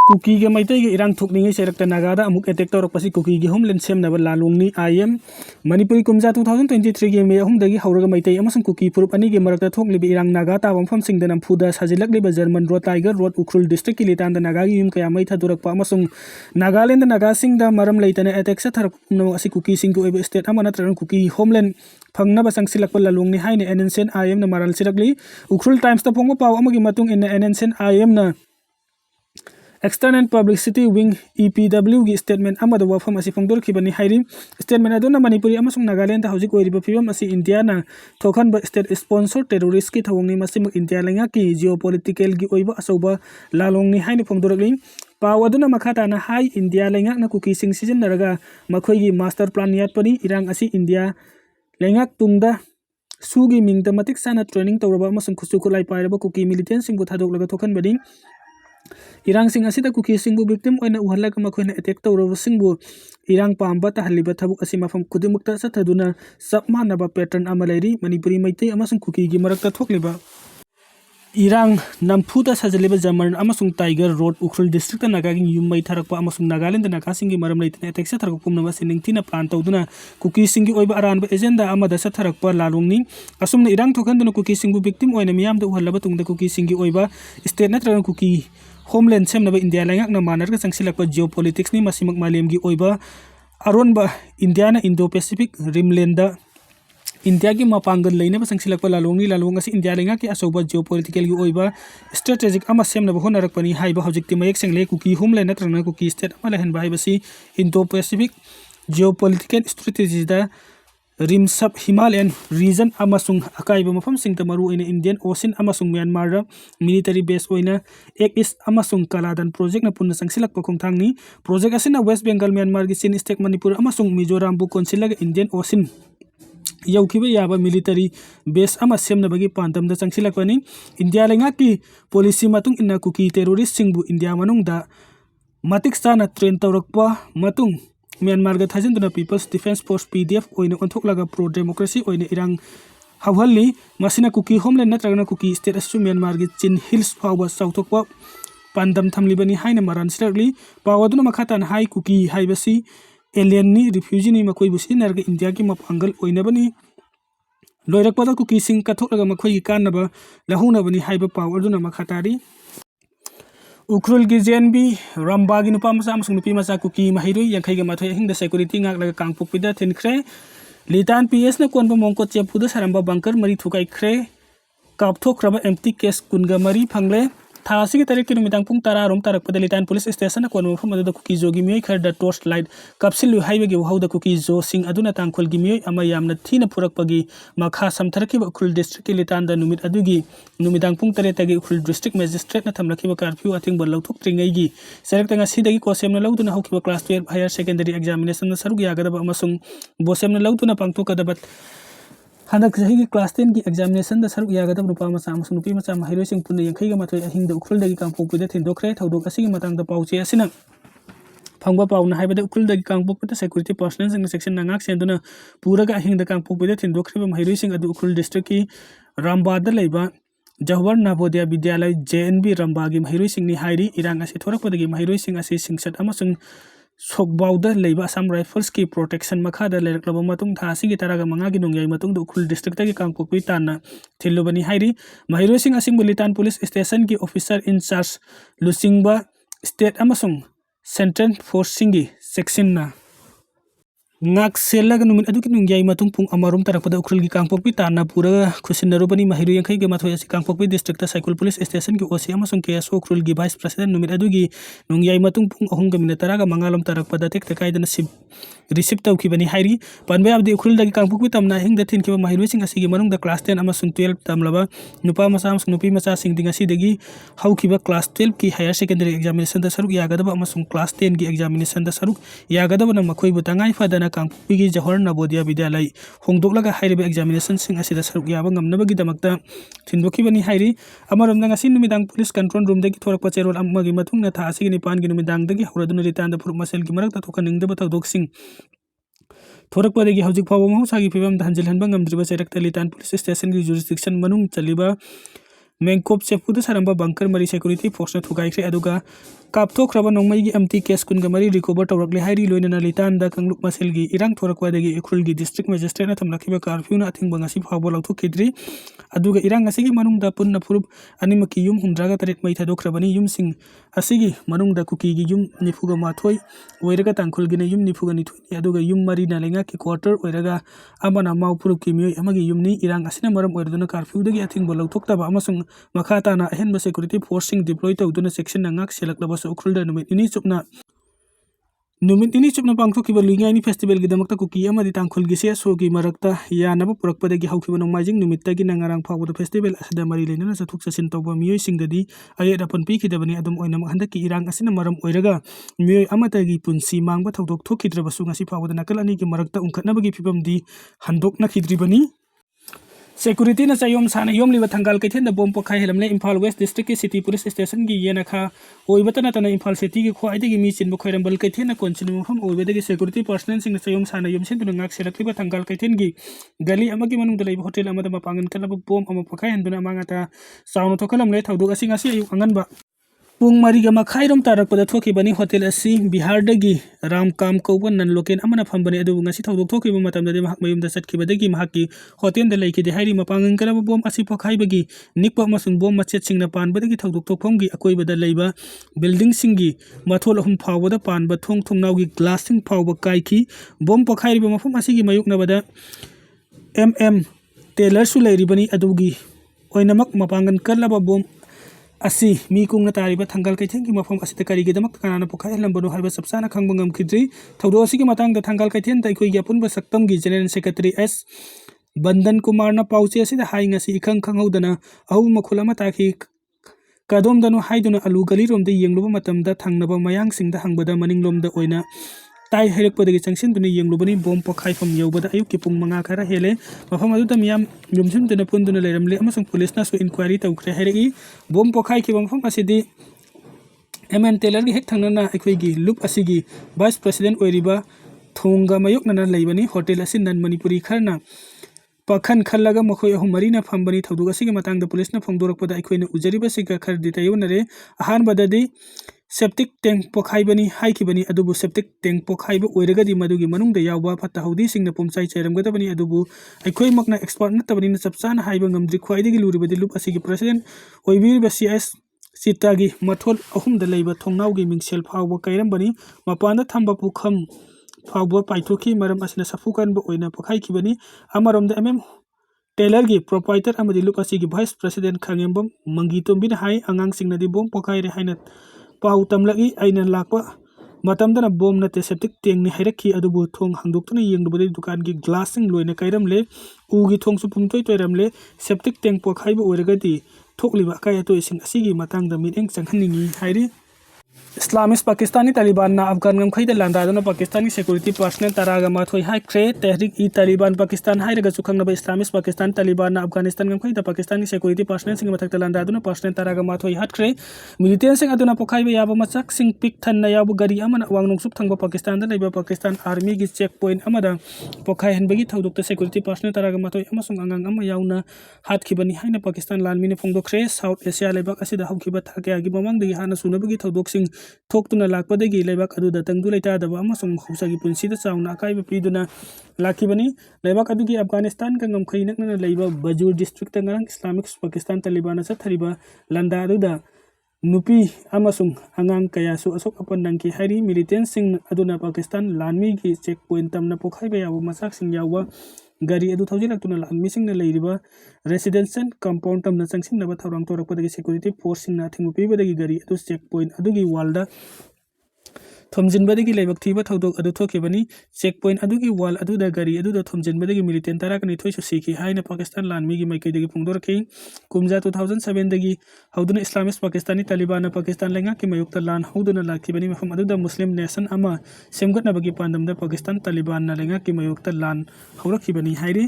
Kuki के मैते के इरांग थुकनिंग सेरक्ता नागादा अमुक अटैक तौरपसी कुकी की होमलैंड सेमनब लालुंगनी आईएम मणिपुरी कुमजा 2023 के मे अहुमदगी हौरगा मैते अमसुंग कुकी पुरुप अनि के मरक्ता थोकलिबि इरांग नागा ताबा मफमसिंगदा नमफुदा साजिलकलिबा German road tiger road Ukhrul district की लितांदा नागा की युम कया मै थादुरकपा अमसुंग नागालैंड नागासिंगदा मरम लेतने अटैक सथरकनो असि कुकी सिंग ओइबा स्टेट अमा नत्रन कुकी होमलैंड फंगनबा संगसिलकपा लालुंगनी हाइने Nscn आईएम ना मारल सिरकली उखरुल टाइम्स ता फोंगबा पाव अमगी मतुंग इन Nscn आईएम ना External Publicity Wing EPW की स्टेटमेंट अमदा वफम असि फोंदोरखिबनी हाइरि स्टेटमेंट अदुना मणिपुरी अमसुंग नागालैंड हौजिक ओइरिबा फिबम असि इंडिया ना थोखनबा स्टेट स्पॉन्सर टेररिस्ट की थवंगनी मसिमक इंडिया लेंगा की जियोपॉलिटिकल की ओइबा असौबा लालोंगनी हाइने फोंदोरखलि पाव अदुना मखाताना हाई इंडिया लेंगा ना कुकी सिंग सिजनरगा मखोइगी मास्टर प्लान यातपनी इरांग असि इंडिया लेंगा तुंगदा सुगी मिंगदा मतिक साना ट्रेनिंग तौरबा अमसुंग खुसु खुलाई पाइरबा कुकी मिलिटेंट सिंगबु थादोकलगा थोखनबदि इरांग सिंग असिदा कुकी सिंगबु विक्टिम ओइना उहल्लागा मखोइना अटैक तौरबा सिंगबु इरांग पांबा तहलिबा थबुक असि मफम खुदिमुक्ता सथदुना सब मानबा पैटर्न अमा लैरि मणिपुरी मैते अमसुंग कुकी की मरक्ता थोकलिबा इरांग नमफुदा सजलिबा जर्मन अमसुंग टाइगर रोड उखरुल डिस्ट्रिक्ट नागागी युम मै थरकपा अमसुंग नागालैंड नागासिंगी मरम लेतने अटैक सथरक पुमनबा सिनिंगथिना प्लान तौदुना कुकी सिंगी ओइबा अरानबा एजेंडा अमदा सथरकपा लालुंगनी असुमना इरांग थोखनदुना कुकी सिंगबु विक्टिम ओइना मियामदा उहल्लाबा तुंगदा कुकी सिंगी ओइबा स्टेट नत्रन कुकी होमलैंड सेमनबा इंडिया लेंगाकना मानरगा संगसिलकपा जियोपॉलिटिक्स नि मसिमक मालेमगी ओइबा अरोनबा इंडिया ना इंडो पैसिफिक रिमलैंड इंडिया की मपांगल लेने संगसिलकपा लालुंगनी लालुंग असि इंडिया लेंगा की असौबा जियोपॉलिटिकल की ओइबा स्ट्रेटेजिक अमा सेमनबा होनरकपनी हाइबा हौजिकति मयेक सेंगले कुकी होमलैंड नत्रना कुकी स्टेट अमा लहनबा हाइबसी इंडो पैसिफिक जियोपॉलिटिकल स्ट्रेटेजीदा रिम सब हिमालयन रीजन अमसुंग अकाइबा मफम सिंगता मरु ओइना इंडियन ओशन अमसुंग म्यांमार मिलिटरी बेस ओइना एक इस अमसुंग कलादन प्रोजेक्ट ना पुन्ना संगसिलकपा खोंथांगनी प्रोजेक्ट असिना वेस्ट बेंगल म्यांमार की चीन स्टेट मणिपुर अमसुंग मिजोराम बु कोनसिलगा इंडियन ओशन यौखिबा याबा मिलिटरी बेस अमा सेमनबगी पांतमदा संगसिलकपनी इंडिया लेंगा की पॉलिसी मतुंग इन्ना कुकी टेररिस्ट सिंगबु इंडिया मनुंगदा मतिक साना ट्रेन तौरकपा मतुंग म्यांमार का थाजिंदुना पीपल्स डिफेंस फोर्स पीडीएफ ओइना ओंथोकलागा प्रो डेमोक्रेसी ओइना इरांग हवहल्ली मसिना कुकी होमलैंड नत्रगना कुकी स्टेट असु म्यांमार की चिन हिल्स फावबा साउथोकपा पांदम थमलिबनी हाइना मरान सिरगली पावदुना मखातान हाई कुकी हाइबसी एलियन नि रिफ्यूजी नि मखोइबु सिनरगा इंडिया की मपांगल ओइनाबनी लोइरकपदा कुकी सिंग कथोकलागा मखोइगी कानबा लहुनबनी हाइबा पावदुना मखातारी उखरुल की जेनबी रंबागी नुपा मचा अमसुंग नुपी मचा कुकी महिरुई यांखैगा माथोय हिंदा सिक्योरिटी ngak कांगपोकपिदा थिनख्रे लितान पीएस न कोनबा मोंको चेपुदा सरंबा बंकर मरी थुकाइख्रे कापथोख्रबा एम्प्टी केस कुनगा मरी फंगले थासी की तारीख की नुमितांग पुंग तारा रोम तारक लितान पुलिस स्टेशन कोन मफम अदुदा कुकी जोगी मियोय खर द टॉर्च लाइट कपसिल हाईवे के वहाउदा कुकी जो सिंग अदुना तांगखोल की मियोय अमा यामना थीना पुरकपगी मखा समथरखिबा उखरुल डिस्ट्रिक्ट की लितान द नुमित अदुगी नुमितांग पुंग तरे तगी उखरुल डिस्ट्रिक्ट मजिस्ट्रेट न थमलखिबा कर्फ्यू अथिंग बल लौथोक्त्रिंगैगी सेरक्तंगा सिदगी कोसेमना लौदुना हौखिबा क्लास 12 हायर सेकेंडरी एग्जामिनेशन न सरुग यागदबा अमसुंग बोसेमना लौदुना पांगथोकदबा हंदक चही की क्लास 10 की एग्जामिनेशन द सरुक यागदब नुपा मचा अमसुंग नुपी मचा महिरोइसिंग पुन्ना यांखैगा माथोय अहिंग द उखरुलदगी कांगपोकपिदा थिनदोख्रे थौदोक असिगी मतंग द पाउचे असिना फंगबा पाउना हाइबदा उखरुलदगी कांगपोकपिदा सिक्योरिटी पर्सनल सिंग सेक्शन नंगाक सेंदुना पूरगा अहिंग द कांगपोकपिदा थिनदोख्रेबा महिरोइसिंग अदु उखरुल डिस्ट्रिक्ट की रामबाद लेबा जवाहर नवोदय विद्यालय जेएनबी रंबागी महिरोइसिंग नि हाइरी इरांग असि थोरकपदगी महिरोइसिंग असि सिंगसत अमसुंग सोकबाउदा लेबा असम राइफल्स की प्रोटेक्शन मखादा लेरकलबा मतुंग थासी की तरगा मंगा की नोंयाई मतुंग उखरुल डिस्ट्रिक्ट की कांगपोकपि ताना थिल्लुबनी हाइरी महिरोइसिंग असिंग बुलितान पुलिस स्टेशन की ऑफिसर इंचार्ज लुसिंगबा स्टेट अमसुंग सेंट्रल फोर्सिंग की सेक्शन ना ngak selaga numin adu kinung yai matung pung amarum tarakpada ukhul gi kangpokpi tana pura khusinarubani mahiru yankhai ge mathoi asi kangpokpi district ta cycle police station ki osi amasung KSO ukhul gi vice president numin adu gi nung yai matung pung ahum ga minute taraga mangalom tarakpada tek tekai dana sib receive tawki bani hairi panbe abdi ukhul da gi kangpokpi tamna hing da thin ki mahiru sing asi gi manung da class 10 amasung 12 tamlaba nupa masa amasung nupi masa sing ding asi dagi hauki ba class 12 ki higher secondary examination da saruk yagadaba amasung class 10 ki examination da saruk yagadaba na makhoi butangai fadana Kangpokpi Jawahar Navodaya Vidyalaya होंदोकलगा हाइरिबा examination सिंग असिदा सरुक याबा ngamnabagi damakta thindokibani hairi amaramna ngasi numidang police control room दगी थोरकपा चेरोल अमगी मथुंगना था असि निपान gi numidang dagi हौरदुना रितान द फुरुक मसेल gi marakta thokaningdaba thawdoksing थोरकपदगी हौजिक फावो महौसागी फिबम हंजिल हनबा ngamdriba cherakta लितान पुलिस स्टेशन की जुरिसडिक्शन मनुंग चलिबा मेंकोप चेपुदा सरंबा बंकर मरी सिक्योरिटी फोर्स न थुगाइख्रे अदुगा कापथोख्रब नोंमैगी एमटी केस कुनगा मरी रिकवर तौरकले हाइरी लोइनना लितानदा कंगलुक मसेलगी इरांग थोरकवादगी इखुलगी डिस्ट्रिक्ट मजिस्ट्रेटना थमलाखिबा कर्फ्यूना अथिंगबा ngasi फावबो लौथोखिद्री अदुगा इरांग असigi manungda punna furup animaki yum humdraga taret mai thadokrabani yumsing asigi manungda kukigi yum nifuga mathoi oiraga tangkhulgina yum nifuga nithoi aduga yum marina lenga ki quarter oiraga amana mau furup ki mioi amagi yumni irang asina maram oirduna curfew dagi athingba lौथोktaba amasung makhata ahenba security forcing deploy tawduna section nangak selaklaba ukhulda numit ini chupna pangthokiba luingaini festival gi damakta kuki amadi tangkhul gi se so gi marakta yanaba purakpadagi haukiba nongmaijing numittagi nangarang phawda festival asida mari leinana sathuk sasin tawba miyoi singdadi aye rapan pikidabani adum oinam handaki irang asina maram oiraga miyoi amatagi punsi mangba thawdok thokidrabasu ngasi phawda nakal ani gi marakta ungkhatnabagi phibamdi handokna khidribani Security na sayom sana yom liba tanggal kai thenda bom pokhai helamle Imphal West District ki City Police Station gi yena kha oibatana tana Imphal City gi khwai gi mi chin bo khoiram bal kai thena konsin mafam oibadagi security personnel sing na sayom sana yom sin tunangak selakliba tanggal kai then gi gali amagi manung dalai hotel amada mapangan kalaba bom ama pokhai handuna mangata saunu thokalamle thawduk asing asi ayu anganba Pung mariga makhairom tarakpada thokibani hotel asi Bihardagi Ramkam Kauban nan loken amana phambani adu ngasi thawdok thokiba matamdadi mahak mayumda satkibadagi mahaki hotel da laiki de hairi mapangan kalaba bom asi pokhaibagi nikpa masung bom machet singna panbadagi thawdok thokphomgi akoibada leiba building singi mathol ahum phawbada panba thongnawgi glass sing phawba kaiki bom pokhairiba mafum asigi mayuknabada Taylor su lairibani adugi oinamak mapangan kalaba bom asi mi kungna tariba thangal kai thengi mafam asita karigi damak kanana pokhai lambano harba sabsana khangbangam khidri thawdo asigi matang da thangal kai then tai khoi yapun ba saktam gi general secretary S Bandan Kumar na pauche asida hai ngasi ikhang khanghodana ahu makhula mata khi kadom danu haiduna alu gali rom de yengluba matamda thangnaba mayang singda hangbada maninglom da oina tai herekpadagi changsin duni yenglubani bom pokhai fam yobada ayuk ki pung manga khara hele mafam adu miyam yumsum duna punduna leiramle amasung police na so inquiry tawkhre heregi bom pokhai ki mafam asidi MN Taylor gi hek thangnana ekhoi gi loop asigi vice president oiriba thonga mayuk nana leibani hotel asin nan manipuri kharna pakhan khallaga makhoi ahum marina phambani thawduk asigi matangda police na phongdorakpada ekhoina ujariba siga khar ditayunare ahan badadi septic tank pokhaibani haikibani adubu septic tank pokhaiba oiragadi madugi manungda yawba phatta haudi singna pomchai chairamgadabani adubu aikhoi makna expert natabani na chapchana haiba ngamdri khwaidagi luribadi loop asigi president oibiriba CS Sitagi mathol ahum da leiba thongnawgi mingsel phawba kairambani mapanda thamba pukham phawba paithoki maram asina safukan ba oina pokhaikibani amaramda Taylor gi proprietor amadi loop asigi vice president khangembam mangitombina hai angang singnadi bom pokhaire haina pau tamlagi aina lakpa matamdana bom na te septic tank ni hairakhi adubu thong hangdoktuna yengdubadi dukan gi glassing loina kairamle ugi thong su pumtoi toiramle septic tank pokhaiba oiragadi thokliba kaya to ising asigi matangda miteng changhaningi hairi Islamist Pakistani Taliban na Afghan ngam khaida landadana Pakistani security personnel taraga mathoi haikre Tehrik-i-Taliban Pakistan hairaga chukhangnaba Islamist Pakistan Taliban na Afghanistan ngam khaida Pakistani security personnel sing mathakta landaduna personnel taraga mathoi hatkre militant sing aduna pokhaiba yaba machak sing pik thanna yabu gari amana wangnung sup thangba Pakistan da leiba Pakistan army gi checkpoint amada pokhai henbagi thaudokta security personnel taraga mathoi amasung angang ama yauna hatkibani haina Pakistan lanmini phongdokre South Asia leibak asida haukiba thakya gi mamangdagi hana sunabagi thaudok sing thokduna lakpadagi leibak aduda tangdu leitadaba amasung husagi punsida chauna akaiba piduna lakibani leibak adugi Afghanistan ka ngamkhai nakna leiba Bajur district ngarang Islamic Pakistan Taliban sathariba landa aduda nupi amasung angang kaya su asok apandang ki hari militant sing aduna Pakistan lanmi ki checkpoint tamna pokhaiba yawa masak sing yawa gari adu thaujilaktuna lanmi sing na leiriba residential compound tamna changsin naba thaurang torakpadagi security force sing na thingmu pibadagi gari adu checkpoint adugi walda thomjinbadagi leibak thiba thaudok adu thokibani checkpoint adugi wall aduda gari aduda thomjinbadagi militant tarakani thoisu sikhi haina Pakistan lanmi gi maikaidagi phongdoraki kumja 2007 dagi hauduna Islamist Pakistani Taliban Pakistan lenga ki mayukta lan hauduna lakibani mafam aduda Muslim nation ama semgatnabagi pandamda Pakistan Taliban na lenga ki mayukta lan haurakibani hairi